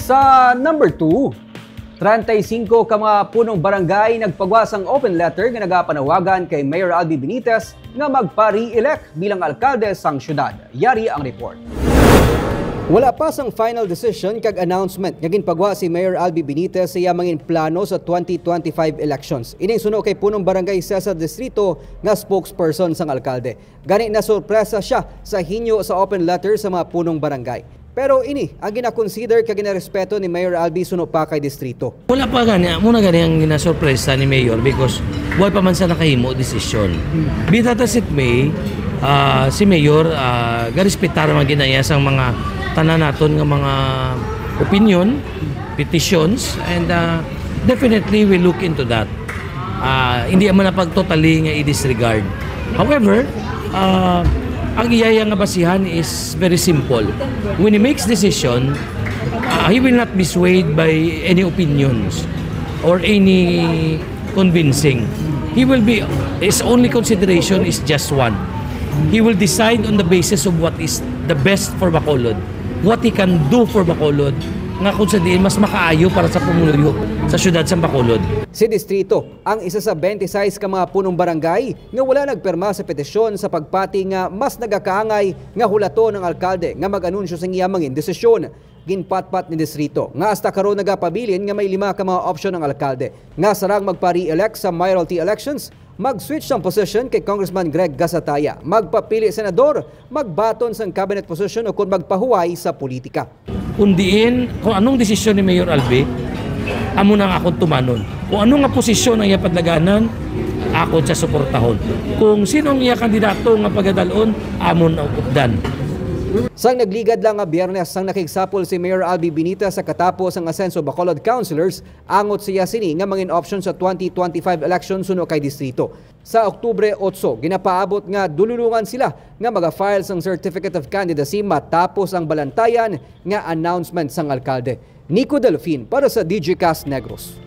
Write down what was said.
Sa number 2, 35 ka mga punong barangay nagpagwas ang open letter nga nagapanawagan kay Mayor Albi Benitez nga magpa-re-elect bilang alkalde sang syudad. Yari ang report. Wala pa sang final decision kag announcement nga ginpagwa si Mayor Albi Benitez sa iyang mga plano sa 2025 elections. Ining suno kay punong barangay sa distrito nga spokesperson sang alkalde. Gani na sorpresa siya sa hinyo sa open letter sa mga punong barangay. Pero ini ang gina-consider kag ginarespeto ni Mayor Albi suno pa kay distrito. Wala pa gani, muna gani ang ginasurpresa ni Mayor because wala pa man sa nakahimo desisyon. Bitatas it may, si Mayor garespetar man ginaya sang mga tanan naton nga mga opinion, petitions, and definitely we look into that. Hindi man na pag-totally nga i-disregard. However, ang iyaya nga basihan is very simple. When he makes decision, he will not be swayed by any opinions or any convincing. His only consideration is just one. He will decide on the basis of what is the best for Bacolod. What he can do for Bacolod, nga kung sa diin mas makaayo para sa pamumuyo sa syudad sa Bacolod. Si distrito ang isa sa 26 ka mga punong barangay nga wala nagperma sa petisyon sa pagpati nga mas nagakaangay nga hulato ng alkalde nga mag-anunsyo sa iyang mga desisyon. Ginpatpat ni distrito nga hasta karon nagapabilin nga may 5 ka mga opsyon ng alkalde nga sarang magpa-re-elect sa mayoralty elections, mag-switch ng position kay Congressman Greg Gasataya, magpapili senador, magbaton sa cabinet position o kung magpahuway sa politika. Kundiin kung anong desisyon ni Mayor Albi, amo nang akong tumanon. Kung anong nga posisyon ang iya padlaganan, ako sa suportahon. Kung sino ang iya kandidato nga pagadalon, amon ang updan. Sang nagligad lang nga Biyernes sang nakigsapol si Mayor Albi Benitez sa katapos ang Asenso Bacolod Councilors, angot siya sini nga mangin option sa 2025 election suno kay distrito. Sa Oktubre 8, ginapaabot nga dululungan sila nga maga-file sang Certificate of Candidacy matapos ang balantayan nga announcement sang alkalde. Nico Delfin para sa DG Cast Negros.